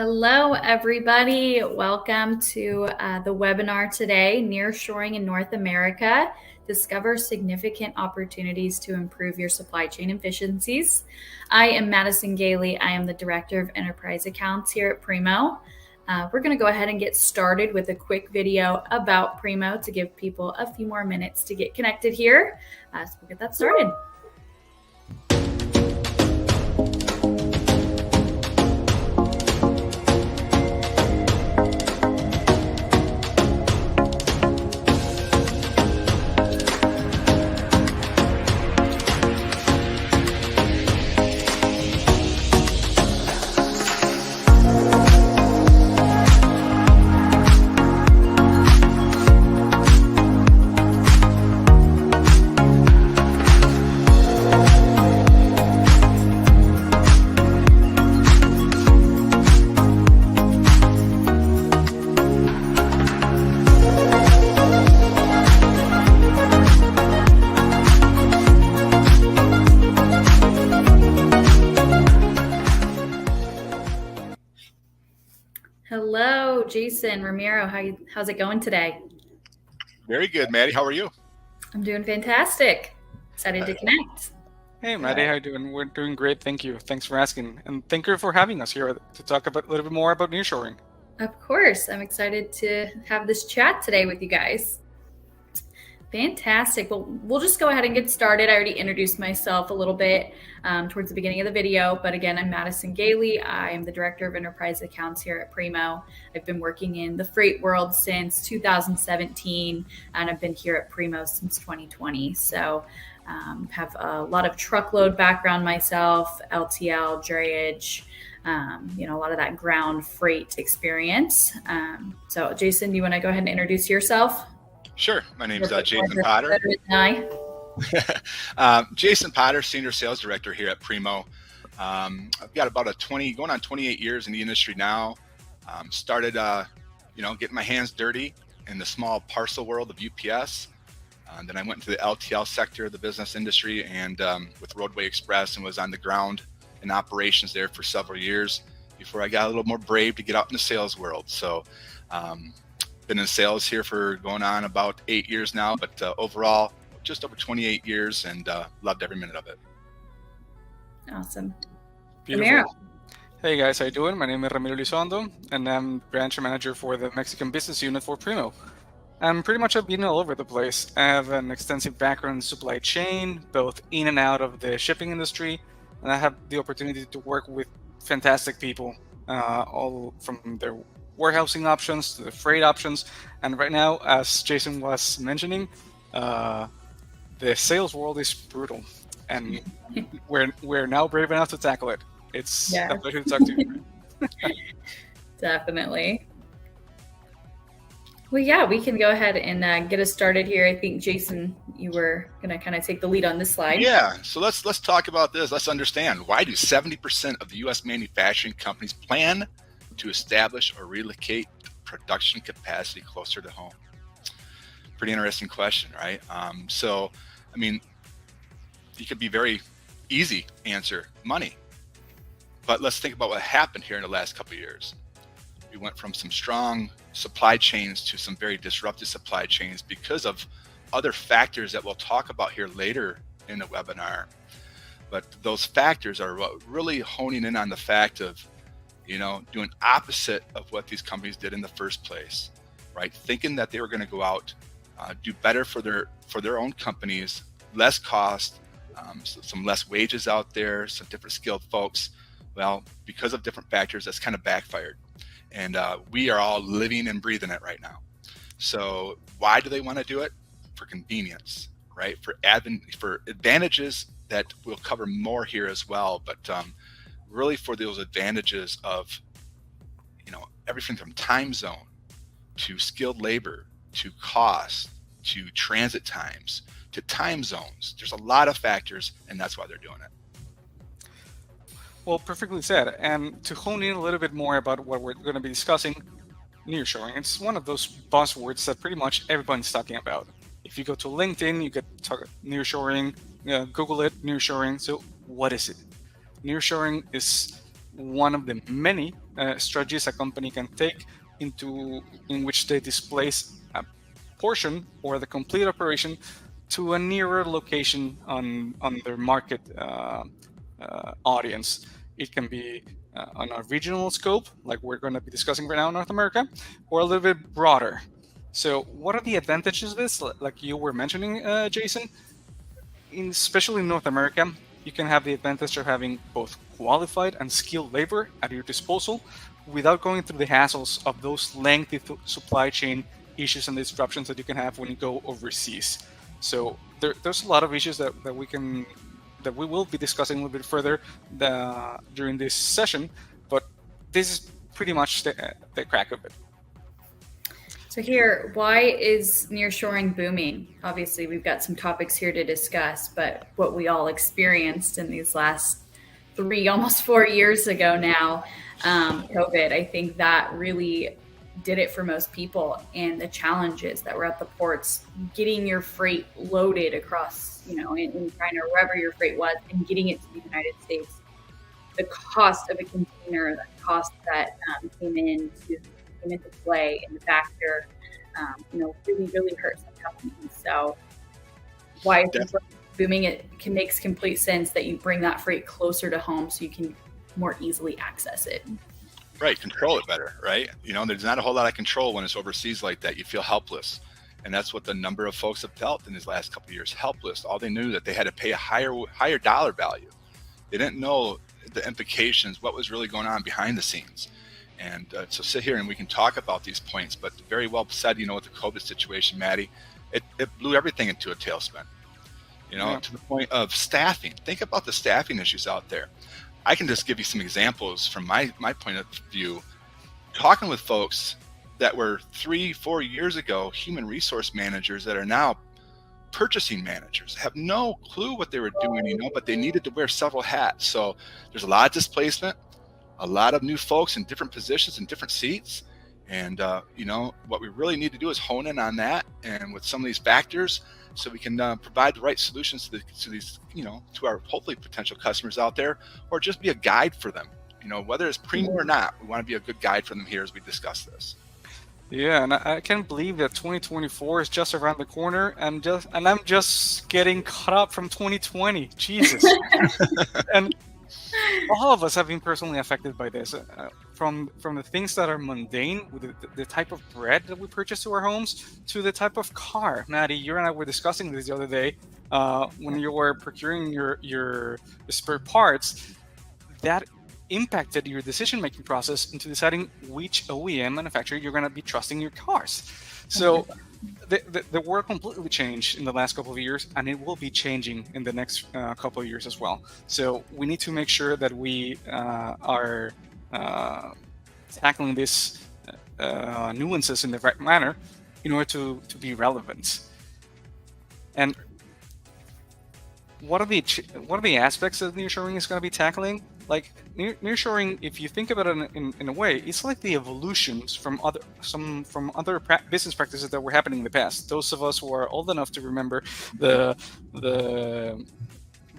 Hello, everybody. Welcome to the webinar today, Nearshoring in North America. Discover significant opportunities to improve your supply chain efficiencies. I am Madison Gailey. I am the Director of Enterprise Accounts here at Primo. We're going to go ahead and get started with a quick video about Primo to give people a few more minutes to get connected here. So we'll get that started. Hello, Jayson, Ramiro. How's it going today? Very good, Maddie. How are you? I'm doing fantastic. Excited to connect. Hey, Maddie. How are you doing? We're doing great. Thank you. Thanks for asking. And thank you for having us here to talk a little bit more about nearshoring. Of course. I'm excited to have this chat today with you guys. Fantastic. Well, we'll just go ahead and get started. I already introduced myself a little bit towards the beginning of the video, but again, I'm Madison Gailey. I am the Director of Enterprise Accounts here at Primo. I've been working in the freight world since 2017, and I've been here at Primo since 2020. So have a lot of truckload background myself, LTL, drayage, a lot of that ground freight experience. So Jayson, do you want to go ahead and introduce yourself? Sure. My name is Jayson Potter. Jayson Potter, Senior Sales Director here at Primo. I've got about going on 28 years in the industry now. Started, getting my hands dirty in the small parcel world of UPS. Then I went into the LTL sector of the business industry and with Roadway Express and was on the ground in operations there for several years before I got a little more brave to get out in the sales world. So, been in sales here for going on about 8 years now, but overall, just over 28 years and loved every minute of it. Awesome. Beautiful. Ramiro. Hey guys, how you doing? My name is Ramiro Lizondo, and I'm branch manager for the Mexican business unit for Primo. I've been all over the place. I have an extensive background in supply chain, both in and out of the shipping industry, and I have the opportunity to work with fantastic people, all from their warehousing options to the freight options. And right now, as Jayson was mentioning, the sales world is brutal, and we're now brave enough to tackle it. It's a pleasure to talk to you. Definitely. Well, yeah, we can go ahead and get us started here. I think Jayson, you were going to kind of take the lead on this slide. Yeah. So let's talk about this. Let's understand, why do 70% of the U.S. manufacturing companies plan to establish or relocate production capacity closer to home? Pretty interesting question, right? You could be very easy answer, money. But let's think about what happened here in the last couple of years. We went from some strong supply chains to some very disruptive supply chains because of other factors that we'll talk about here later in the webinar. But those factors are what really honing in on the fact of doing opposite of what these companies did in the first place, right? Thinking that they were going to go out, do better for their own companies, less cost, some less wages out there, some different skilled folks. Well, because of different factors, that's kind of backfired. And we are all living and breathing it right now. So why do they want to do it? For convenience, right? For advantages that we'll cover more here as well. But really for those advantages of, everything from time zone to skilled labor, to cost, to transit times, to time zones. There's a lot of factors, and that's why they're doing it. Well, perfectly said. And to hone in a little bit more about what we're going to be discussing, nearshoring. It's one of those buzzwords that pretty much everyone's talking about. If you go to LinkedIn, you get nearshoring, Google it, nearshoring. So what is it? Nearshoring is one of the many strategies a company can take in which they displace a portion or the complete operation to a nearer location on their market audience. It can be on a regional scope, like we're going to be discussing right now in North America, or a little bit broader. So what are the advantages of this? Like you were mentioning, Jayson, especially in North America, you can have the advantage of having both qualified and skilled labor at your disposal without going through the hassles of those lengthy supply chain issues and disruptions that you can have when you go overseas. So there's a lot of issues that we will be discussing a little bit further during this session, but this is pretty much the crack of it. So here, why is nearshoring booming? Obviously, we've got some topics here to discuss, but what we all experienced in these last 3, almost 4 years ago now, COVID, I think that really did it for most people, and the challenges that were at the ports, getting your freight loaded across, in China or wherever your freight was, and getting it to the United States. The cost of a container, the cost that came into play in the factor, really, really hurt some companies. So why is booming? It makes complete sense that you bring that freight closer to home so you can more easily access it. Right, control it better, right? There's not a whole lot of control when it's overseas like that. You feel helpless. And that's what the number of folks have felt in these last couple of years, helpless. All they knew that they had to pay a higher dollar value. They didn't know the implications, what was really going on behind the scenes. And so sit here and we can talk about these points, but very well said, with the COVID situation, Maddie, it blew everything into a tailspin, to the point of staffing. Think about the staffing issues out there. I can just give you some examples from my point of view, talking with folks that were 3-4 years ago, human resource managers that are now purchasing managers, have no clue what they were doing, but they needed to wear several hats. So there's a lot of displacement, a lot of new folks in different positions and different seats. And, what we really need to do is hone in on that and with some of these factors so we can provide the right solutions to these, to our hopefully potential customers out there, or just be a guide for them, whether it's Primo or not. We want to be a good guide for them here as we discuss this. Yeah, and I can't believe that 2024 is just around the corner, and I'm just getting caught up from 2020. Jesus. And all of us have been personally affected by this, from the things that are mundane, with the type of bread that we purchase to our homes, to the type of car. Maddie, you and I were discussing this the other day when you were procuring your spare parts. That impacted your decision-making process into deciding which OEM manufacturer you're going to be trusting your cars. So the world completely changed in the last couple of years, and it will be changing in the next couple of years as well. So we need to make sure that we are tackling these nuances in the right manner in order to be relevant. And what are the aspects that nearshoring is going to be tackling? Like nearshoring, if you think about it in a way, it's like the evolutions from other business practices that were happening in the past. Those of us who are old enough to remember the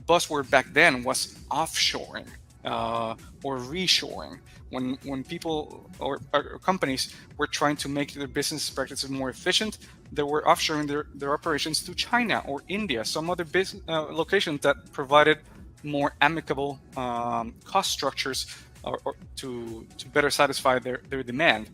buzzword back then was offshoring or reshoring. When people or companies were trying to make their business practices more efficient, they were offshoring their operations to China or India, some other business locations that provided more amicable cost structures or to better satisfy their demand.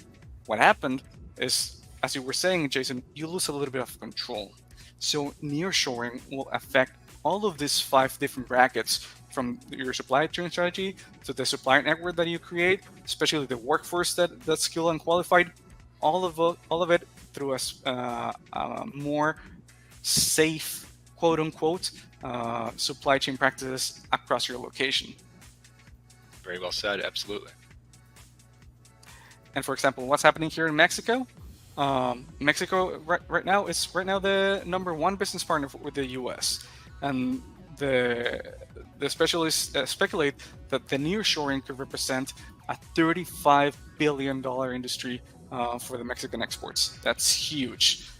What happened is, as you were saying, Jayson, you lose a little bit of control. So nearshoring will affect all of these 5 different brackets, from your supply chain strategy to the supplier network that you create, especially the workforce that's skilled and qualified, all of it through a more safe, quote unquote, supply chain practices across your location. Very well said. Absolutely. And for example, what's happening here in Mexico? Mexico right now is the number 1 business partner with the U.S. and the specialists speculate that the nearshoring could represent a $35 billion industry for the Mexican exports. That's huge.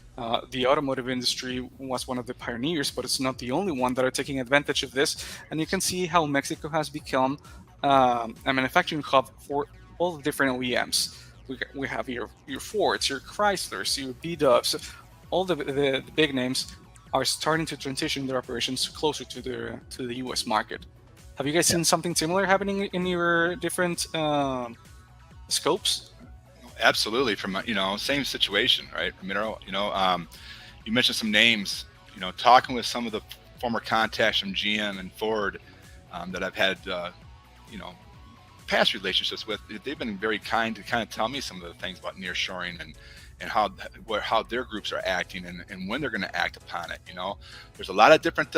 The automotive industry was one of the pioneers, but it's not the only one that are taking advantage of this. And you can see how Mexico has become a manufacturing hub for all the different OEMs. We have your Fords, your Chryslers, your B-Dubs, all the big names are starting to transition their operations closer to the U.S. market. Have you guys seen something similar happening in your different scopes? Absolutely. From same situation, right, Ramiro? You mentioned some names. Talking with some of the former contacts from GM and Ford that I've had past relationships with, they've been very kind to kind of tell me some of the things about nearshoring and how their groups are acting and when they're going to act upon it. There's a lot of different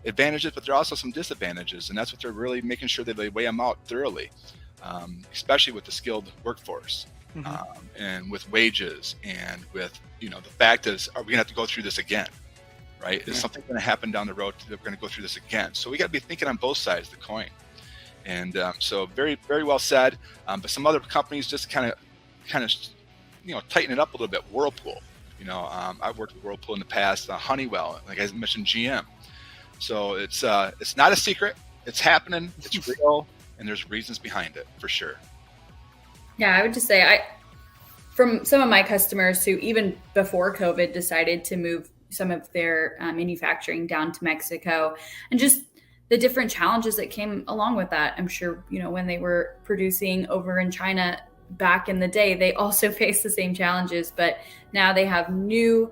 advantages, but there are also some disadvantages, and that's what they're really making sure that they weigh them out thoroughly, especially with the skilled workforce. And with wages and with the fact is, are we gonna have to go through this again, right? Is something going to happen down the road that we're going to go through this again? So we got to be thinking on both sides of the coin. And so very, very well said. But some other companies just kind of tighten it up a little bit. Whirlpool, I've worked with Whirlpool in the past. Honeywell, like I mentioned, GM. So it's not a secret. It's happening. It's real, and there's reasons behind it for sure. Yeah, I would just say from some of my customers who even before COVID decided to move some of their manufacturing down to Mexico, and just the different challenges that came along with that. I'm sure, when they were producing over in China back in the day, they also faced the same challenges, but now they have new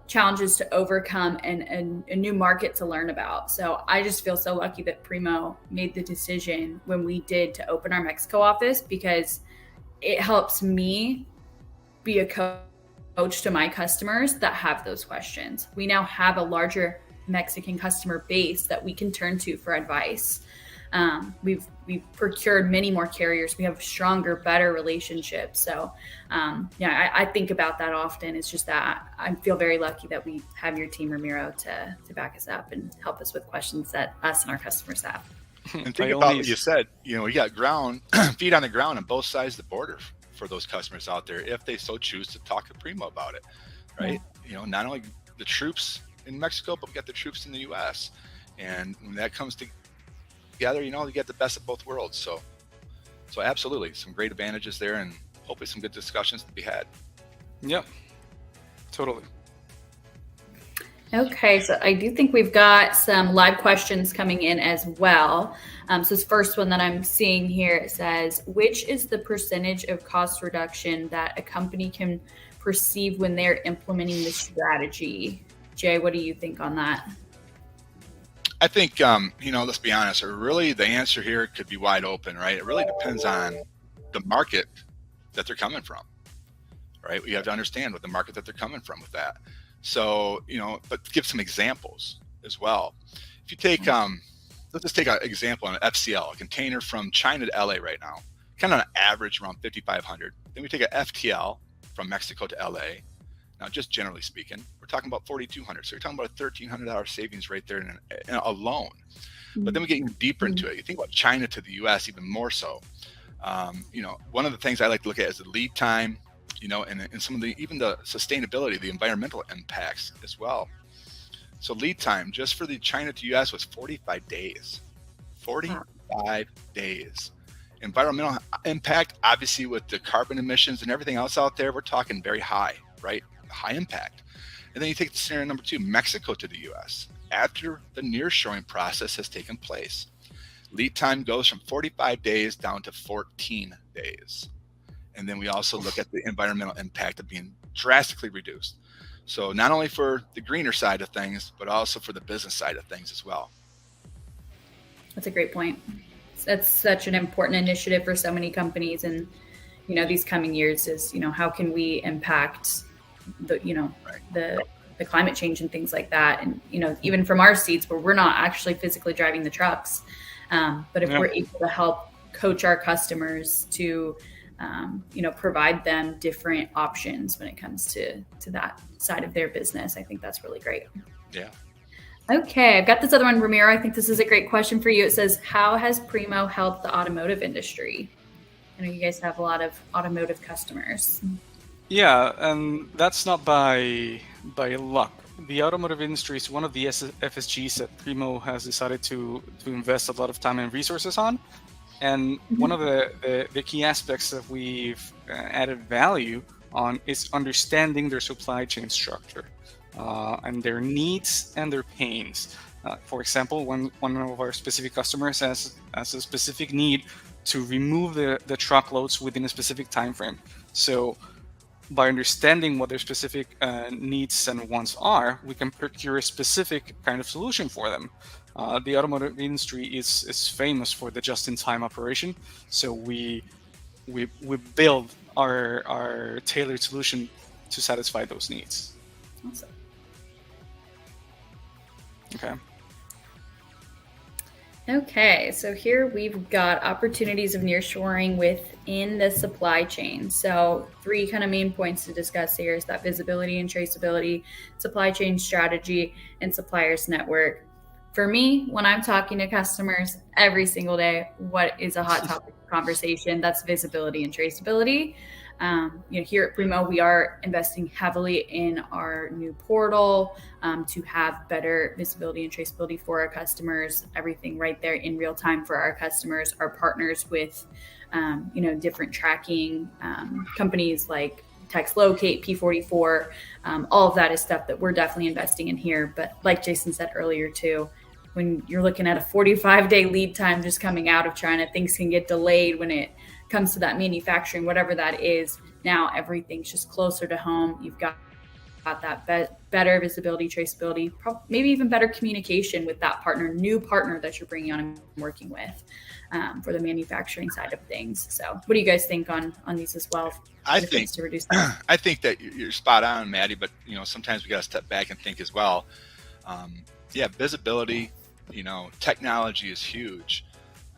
challenges to overcome and a new market to learn about. So I just feel so lucky that Primo made the decision when we did to open our Mexico office, because it helps me be a coach to my customers that have those questions. We now have a larger Mexican customer base that we can turn to for advice. We've procured many more carriers. We have stronger, better relationships. So I think about that often. It's just that I feel very lucky that we have your team, Ramiro, to back us up and help us with questions that us and our customers have. And think about what you said. We got feet on the ground on both sides of the border for those customers out there, if they so choose to talk to Primo about it, right? Yeah. Not only the troops in Mexico, but we got the troops in the U.S. And when that comes together, you get the best of both worlds. So absolutely, some great advantages there, and hopefully some good discussions to be had. Yep, totally. Okay, so I do think we've got some live questions coming in as well. So this first one that I'm seeing here, it says, which is the percentage of cost reduction that a company can perceive when they're implementing the strategy? Jay, what do you think on that? I think, let's be honest, really the answer here could be wide open, right? It really depends on the market that they're coming from, right? We have to understand what the market that they're coming from with that. So, but give some examples as well. If you take, let's just take an example on an FCL, a container from China to LA right now, kind of on average around 5,500. Then we take an FTL from Mexico to LA. Now, just generally speaking, we're talking about 4,200. So you're talking about a $1,300 savings right there in alone. But then we get even deeper into it. You think about China to the US even more so. One of the things I like to look at is the lead time, and some of even the sustainability, the environmental impacts as well. So lead time just for the China to US was 45 days. 45 days. Environmental impact, obviously with the carbon emissions and everything else out there, we're talking very high, right? High impact. And then you take the scenario number 2, Mexico to the US. After the nearshoring process has taken place, lead time goes from 45 days down to 14 days. And then we also look at the environmental impact of being drastically reduced. So not only for the greener side of things, but also for the business side of things as well. That's a great point. That's such an important initiative for so many companies. And, these coming years is, how can we impact the climate change and things like that. And, even from our seats where we're not actually physically driving the trucks. But if we're able to help coach our customers to, provide them different options when it comes to that side of their business, I think that's really great. Yeah. Okay. I've got this other one, Ramiro. I think this is a great question for you. It says, how has Primo helped the automotive industry? I know you guys have a lot of automotive customers. Yeah, and that's not by luck. The automotive industry is one of the FSGs that Primo has decided to invest a lot of time and resources on. And one of the key aspects that we've added value on is understanding their supply chain structure and their needs and their pains. For example, when one of our specific customers has a specific need to remove the truckloads within a specific time frame. So by understanding what their specific needs and wants are, we can procure a specific kind of solution for them. The automotive industry is famous for the just-in-time operation, so we build our tailored solution to satisfy those needs. Awesome. Okay, so here we've got opportunities of nearshoring within the supply chain. So 3 kind of main points to discuss here is that visibility and traceability, supply chain strategy, and suppliers network. For me, when I'm talking to customers every single day, what is a hot topic of conversation? That's visibility and traceability. Here at Primo, we are investing heavily in our new portal to have better visibility and traceability for our customers, everything right there in real time for our customers, our partners with, different tracking companies like Text Locate, P44. All of that is stuff that we're definitely investing in here. But like Jayson said earlier too, when you're looking at a 45-day lead time just coming out of China, things can get delayed when it comes to that manufacturing, whatever that is. Now everything's just closer to home. You've got that better visibility, traceability, maybe even better communication with that new partner that you're bringing on and working with for the manufacturing side of things. So what do you guys think on these as well? I think that you're spot on, Maddie, but sometimes we got to step back and think as well. Visibility, technology is huge.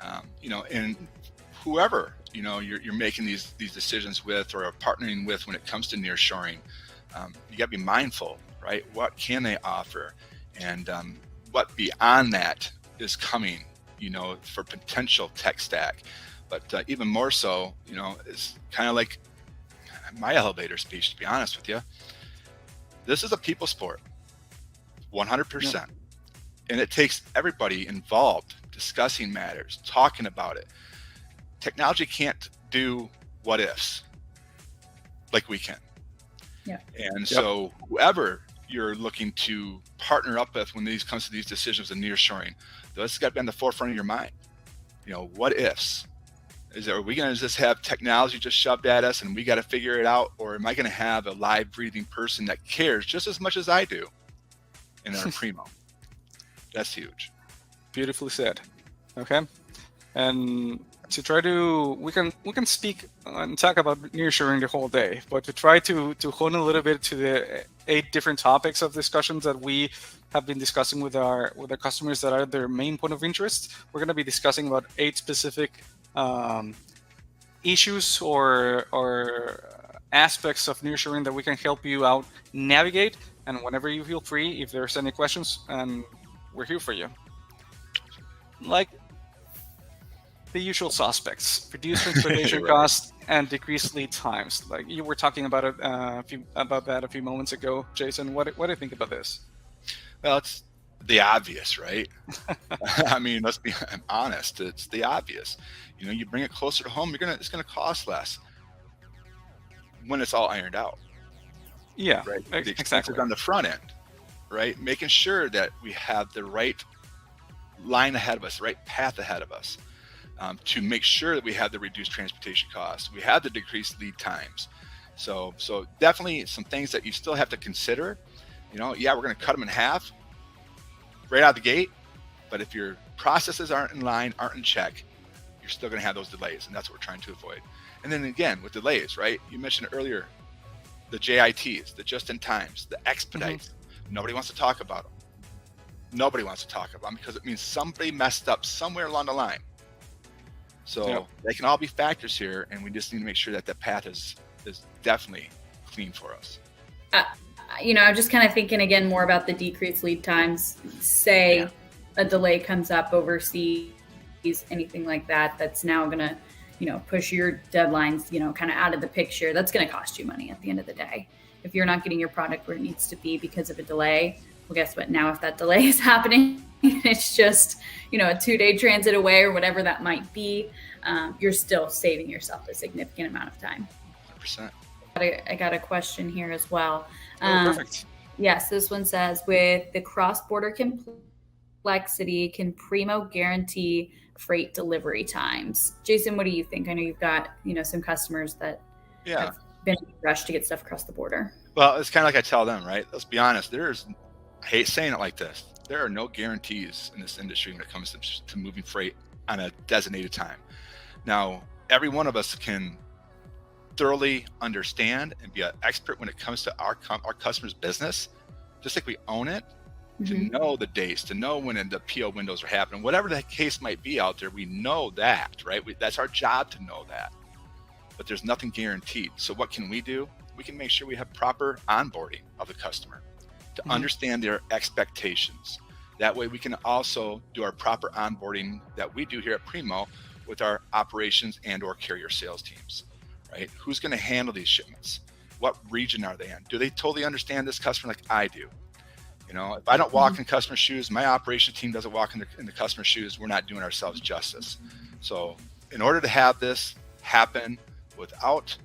And whoever you're making these decisions with or are partnering with when it comes to nearshoring, you got to be mindful, right? What can they offer, and what beyond that is coming, for potential tech stack. But even more so, it's kind of like my elevator speech, to be honest with you. This is a people sport, 100%. Yeah. And it takes everybody involved discussing matters, talking about it. Technology can't do what ifs like we can. Yeah. And so whoever you're looking to partner up with when these comes to these decisions of nearshoring, this has got to be on the forefront of your mind. What ifs? Are we going to just have technology just shoved at us and we got to figure it out? Or am I going to have a live breathing person that cares just as much as I do in our Primo? That's huge. Beautifully said. Okay. And we can speak and talk about nearshoring the whole day, but to try to hone a little bit to the 8 different topics of discussions that we have been discussing with our customers that are their main point of interest, we're going to be discussing about 8 specific issues or aspects of nearshoring that we can help you out navigate. And whenever you feel free, if there's any questions, and we're here for you. Like the usual suspects: reduce transportation right. costs and decrease lead times. Like you were talking about it a few moments ago, Jayson. What do you think about this? Well, it's the obvious, right? I mean, let's be honest. It's the obvious. You bring it closer to home, it's gonna cost less when it's all ironed out. Yeah, right. The exactly. On the front end, right? Making sure that we have the right line ahead of us, the right path ahead of us, to make sure that we have the reduced transportation costs, we have the decreased lead times. So definitely some things that you still have to consider. We're going to cut them in half right out of the gate, but if your processes aren't in line, aren't in check, you're still going to have those delays, and that's what we're trying to avoid. And then again, with delays, right? You mentioned earlier the JITs, the just-in-times, the expedites. Mm-hmm. Nobody wants to talk about them. Nobody wants to talk about them because it means somebody messed up somewhere along the line. So they can all be factors here, and we just need to make sure that the path is definitely clean for us. I'm just kind of thinking again more about the decreased lead times. Say a delay comes up overseas, anything like that, that's now going to, push your deadlines, kind of out of the picture. That's going to cost you money at the end of the day. If you're not getting your product where it needs to be because of a delay, well, guess what? Now, if that delay is happening it's just, a 2-day transit away or whatever that might be, you're still saving yourself a significant amount of time. 100%. I got a question here as well. Perfect. Yes, this one says, with the cross-border complexity, can Primo guarantee freight delivery times? Jayson, what do you think? I know you've got, some customers that have been rushed to get stuff across the border. Well, it's kind of like I tell them, right? Let's be honest. I hate saying it like this. There are no guarantees in this industry when it comes to moving freight on a designated time. Now, every one of us can thoroughly understand and be an expert when it comes to our customer's business, just like we own it, to know the dates, to know when the PO windows are happening, whatever the case might be out there, we know that, right? That's our job to know that, but there's nothing guaranteed. So what can we do? We can make sure we have proper onboarding of the customer to understand their expectations. That way we can also do our proper onboarding that we do here at Primo with our operations and or carrier sales teams, right? Who's going to handle these shipments? What region are they in? Do they totally understand this customer like I do? If I don't walk in customer shoes, my operations team doesn't walk in the customer shoes, we're not doing ourselves justice. So in order to have this happen without,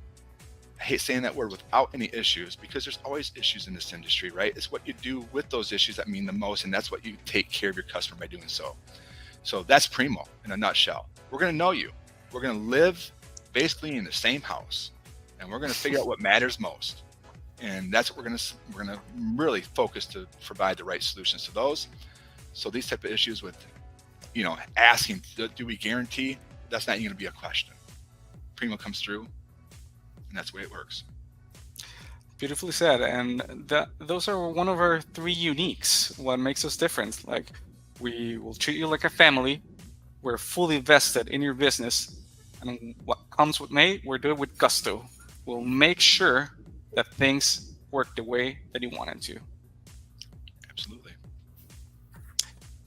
I hate saying that word, without any issues, because there's always issues in this industry, right? It's what you do with those issues that mean the most, and that's what you take care of your customer by doing so. So that's Primo in a nutshell. We're going to know you. We're going to live basically in the same house, and we're going to figure out what matters most. And that's what we're going to really focus to provide the right solutions to those. So these type of issues with, asking, do we guarantee? That's not even going to be a question. Primo comes through, and that's the way it works. Beautifully said. And those are one of our 3 uniques. What makes us different? Like, we will treat you like a family. We're fully vested in your business. And what comes with May, we're doing it with gusto. We'll make sure that things work the way that you want it to. Absolutely.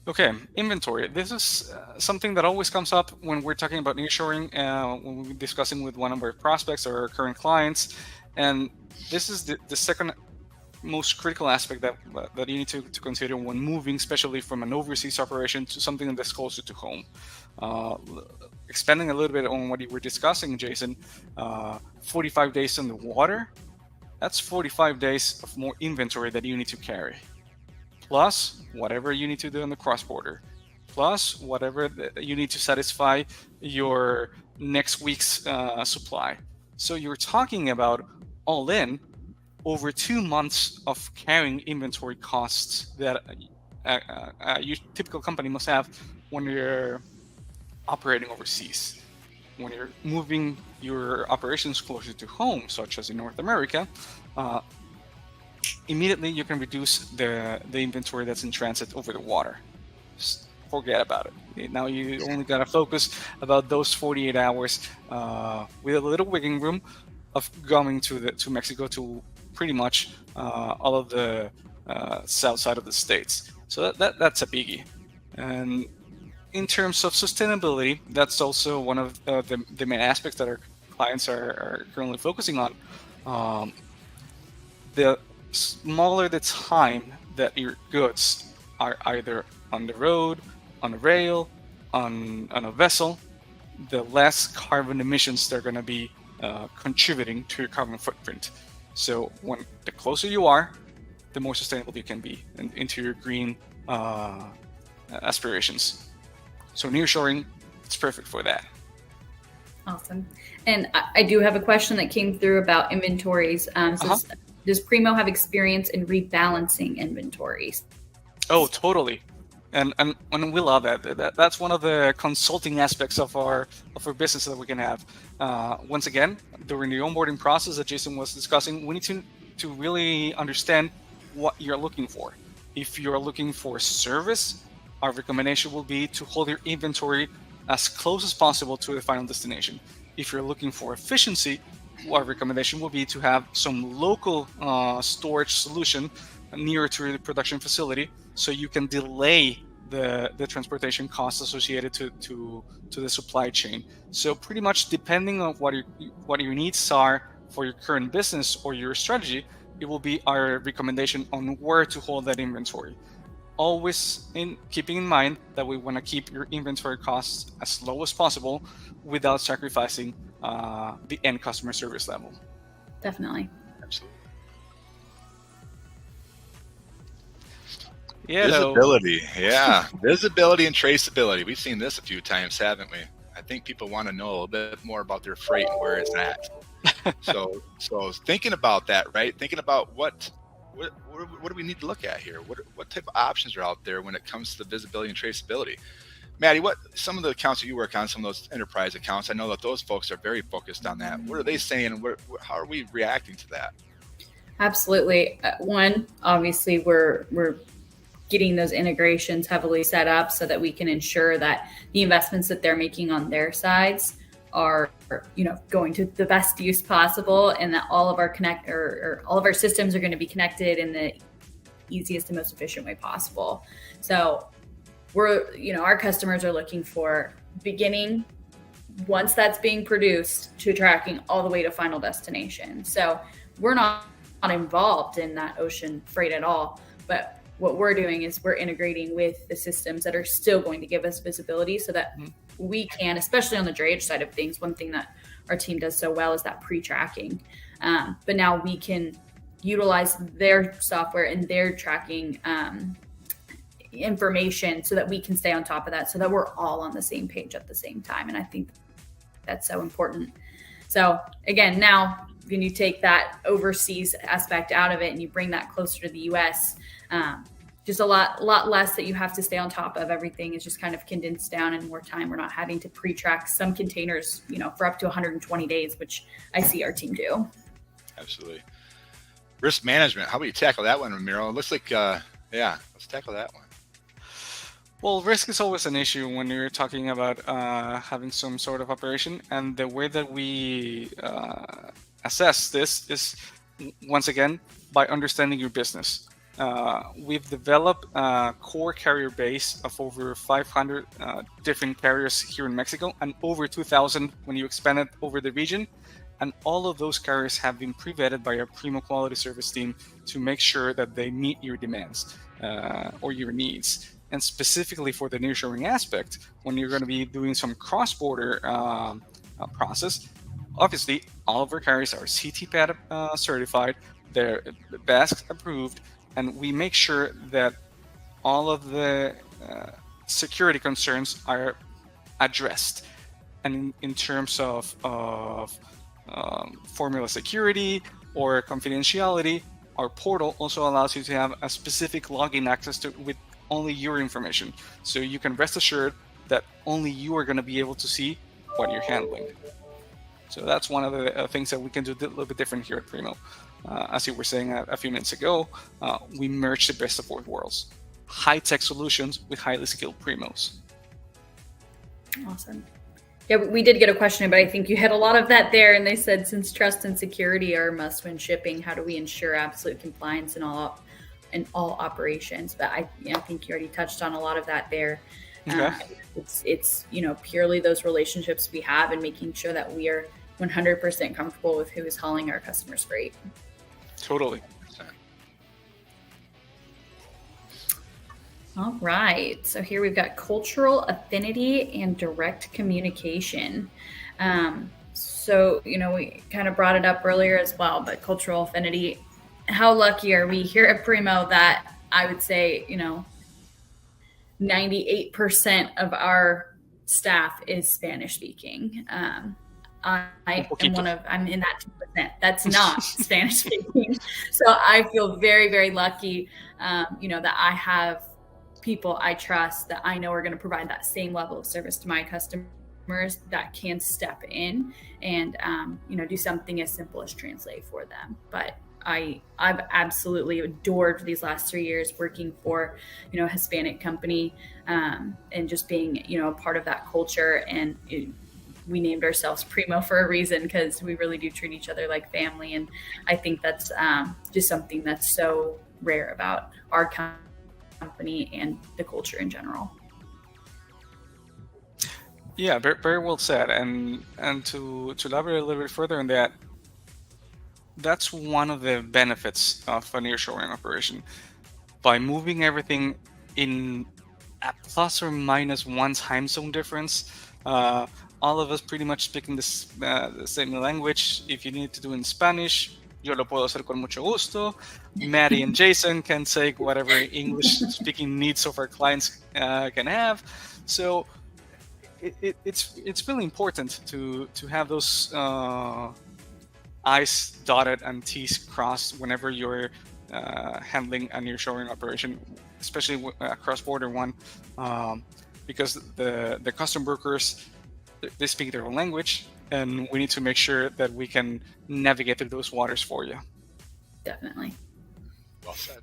Okay, inventory. This is something that always comes up when we're talking about nearshoring, when we're discussing with one of our prospects or our current clients. And this is the second most critical aspect that you need to consider when moving, especially from an overseas operation to something that's closer to home. Expanding a little bit on what you were discussing, Jayson, 45 days on the water, that's 45 days of more inventory that you need to carry. Plus whatever you need to do on the cross-border. Plus whatever you need to satisfy your next week's supply. So you're talking about all in over 2 months of carrying inventory costs that your typical company must have when you're operating overseas. When you're moving your operations closer to home, such as in North America, immediately you can reduce the inventory that's in transit over the water. Just forget about it. Now you only got to focus about those 48 hours with a little wigging room of going to Mexico to pretty much all of the south side of the states. So that's a biggie. And in terms of sustainability, that's also one of the main aspects that our clients are currently focusing on. The smaller the time that your goods are either on the road, on a rail, on a vessel, the less carbon emissions they're going to be contributing to your carbon footprint. So the closer you are, the more sustainable you can be into your green aspirations. So nearshoring, it's perfect for that. Awesome. And I do have a question that came through about inventories. Does Primo have experience in rebalancing inventories? Oh, totally. And we love that. That's one of the consulting aspects of our business that we can have. Once again, during the onboarding process that Jayson was discussing, we need to really understand what you're looking for. If you're looking for service, our recommendation will be to hold your inventory as close as possible to the final destination. If you're looking for efficiency, our recommendation will be to have some local storage solution nearer to the production facility, so you can delay the transportation costs associated to the supply chain. So pretty much depending on what your needs are for your current business or your strategy, it will be our recommendation on where to hold that inventory. always keeping in mind that we want to keep your inventory costs as low as possible without sacrificing the end customer service level. Definitely. Absolutely. Yeah, visibility. Yeah. Visibility and traceability. We've seen this a few times, haven't we? I think people want to know a little bit more about their freight and where it's at. So thinking about that, right? Thinking about what do we need to look at here? What type of options are out there when it comes to visibility and traceability? Maddie, what some of the accounts that you work on, some of those enterprise accounts, I know that those folks are very focused on that. What are they saying, and how are we reacting to that? Absolutely. One, obviously, we're getting those integrations heavily set up so that we can ensure that the investments that they're making on their sides are, going to the best use possible, and that all of our all of our systems are going to be connected in the easiest and most efficient way possible. So our customers are looking for beginning, once that's being produced, to tracking all the way to final destination. So we're not involved in that ocean freight at all, but what we're doing is we're integrating with the systems that are still going to give us visibility so that we can, especially on the drayage side of things, one thing that our team does so well is that pre-tracking. But now we can utilize their software and their tracking information so that we can stay on top of that, so that we're all on the same page at the same time. And I think that's so important. So again, now when you take that overseas aspect out of it and you bring that closer to the US, just a lot less that you have to stay on top of. Everything is just kind of condensed down in more time. We're not having to pre-track some containers, for up to 120 days, which I see our team do. Absolutely. Risk management. How about you tackle that one, Ramiro? It looks like, let's tackle that one. Well, risk is always an issue when you're talking about having some sort of operation. And the way that we assess this is, once again, by understanding your business. We've developed a core carrier base of over 500 different carriers here in Mexico, and over 2,000 when you expand it over the region. And all of those carriers have been pre-vetted by our Primo quality service team to make sure that they meet your demands or your needs. And specifically for the nearshoring aspect, when you're going to be doing some cross-border process, obviously all of our carriers are CTPAT certified, they're BASC approved, and we make sure that all of the security concerns are addressed. And in terms of formula security or confidentiality, our portal also allows you to have a specific login access to with only your information. So you can rest assured that only you are going to be able to see what you're handling. So that's one of the things that we can do a little bit different here at Primo. As you were saying a few minutes ago, we merge the best of both worlds. High-tech solutions with highly skilled Primos. Awesome. Yeah, we did get a question, but I think you had a lot of that there. And they said, since trust and security are must when shipping, how do we ensure absolute compliance in all operations? But I think you already touched on a lot of that there. Okay. It's purely those relationships we have and making sure that we are 100% comfortable with who is hauling our customers' freight. Totally. All right. So here we've got cultural affinity and direct communication. So, we kind of brought it up earlier as well, but cultural affinity, how lucky are we here at Primo that I would say, 98% of our staff is Spanish speaking. I'm in that 2% that's not Spanish speaking. So I feel very, very lucky, that I have people I trust that I know are going to provide that same level of service to my customers that can step in and, do something as simple as translate for them. But I've absolutely adored these last 3 years working for, a Hispanic company, and just being, a part of that culture. And we named ourselves Primo for a reason, because we really do treat each other like family. And I think that's just something that's so rare about our company and the culture in general. Yeah, very, very well said. And to elaborate a little bit further on that, that's one of the benefits of a nearshoring operation. By moving everything in a plus or minus one time zone difference. All of us pretty much speaking the same language. If you need to do in Spanish, yo lo puedo hacer con mucho gusto. Maddie and Jayson can take whatever English speaking needs of our clients can have. So it's really important to have those I's dotted and T's crossed whenever you're handling a nearshoring operation, especially a cross-border one, because the custom brokers, they speak their own language, and we need to make sure that we can navigate through those waters for you. Definitely. Well said.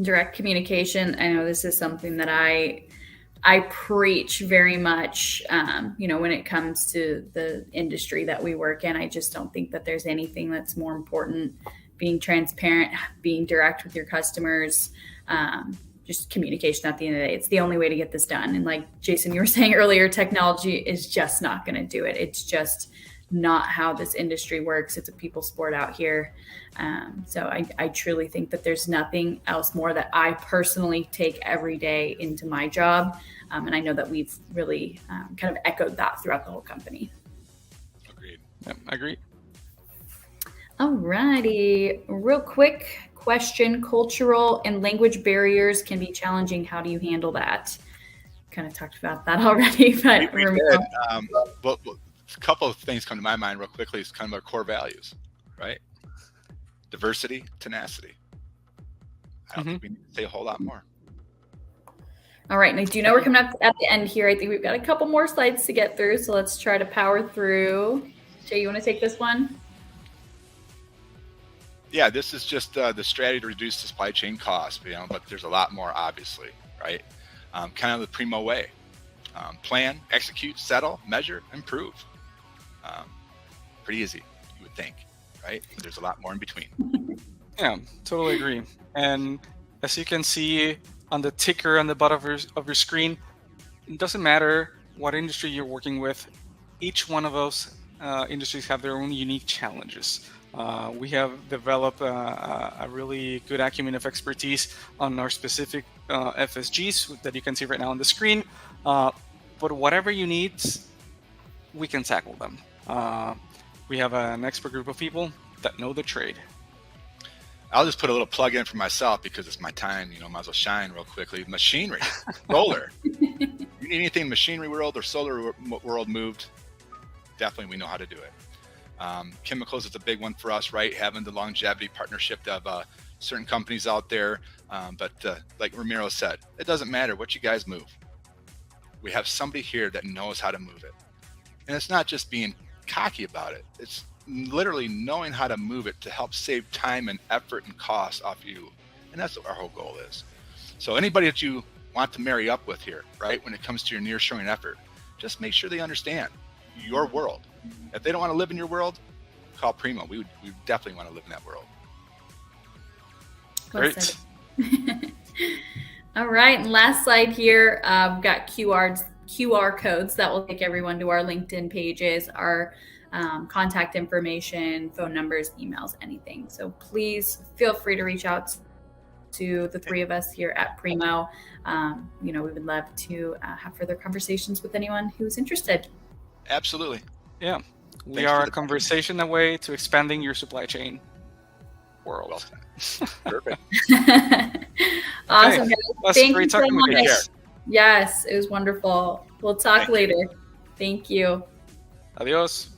Direct communication. I know this is something that I preach very much, when it comes to the industry that we work in. I just don't think that there's anything that's more important. Being transparent, being direct with your customers, just communication at the end of the day. It's the only way to get this done. And like Jayson, you were saying earlier, technology is just not going to do it. It's just not how this industry works. It's a people sport out here. So I truly think that there's nothing else more that I personally take every day into my job. And I know that we've really kind of echoed that throughout the whole company. Agreed. Yep, agreed. All righty. Real quick question. Cultural and language barriers can be challenging. How do you handle that? Kind of talked about that already, but we did. Well, a couple of things come to my mind real quickly. It's kind of our core values, right? Diversity, tenacity. I don't think we need to say a whole lot more. All right. And I do know we're coming up at the end here. I think we've got a couple more slides to get through. So let's try to power through. Jay, you want to take this one? Yeah, this is just the strategy to reduce the supply chain costs, but there's a lot more, obviously, right? Kind of the Primo way. Plan, execute, settle, measure, improve. Pretty easy, you would think, right? But there's a lot more in between. Yeah, totally agree. And as you can see on the ticker on the bottom of your screen, it doesn't matter what industry you're working with. Each one of those industries have their own unique challenges. We have developed a really good acumen of expertise on our specific FSGs that you can see right now on the screen. But whatever you need, we can tackle them. We have an expert group of people that know the trade. I'll just put a little plug in for myself because it's my time, might as well shine real quickly. Machinery, solar. You need anything machinery world or solar world moved, definitely we know how to do it. Chemicals is a big one for us, right? Having the longevity partnership of certain companies out there. But like Ramiro said, it doesn't matter what you guys move. We have somebody here that knows how to move it. And it's not just being cocky about it. It's literally knowing how to move it to help save time and effort and cost off you. And that's what our whole goal is. So anybody that you want to marry up with here, right, when it comes to your nearshoring effort, just make sure they understand your world. If they don't want to live in your world, call Primo. We definitely want to live in that world. Great. All right, and last slide here. We've got QR codes that will take everyone to our LinkedIn pages, our contact information, phone numbers, emails, anything. So please feel free to reach out to the three of us here at Primo. We would love to have further conversations with anyone who's interested. Absolutely. Yeah. We are a conversation away to expanding your supply chain world. Well, perfect. Awesome. Okay. Guys. Thank you so much. You. Yes, it was wonderful. We'll talk later. Thank you. Adios.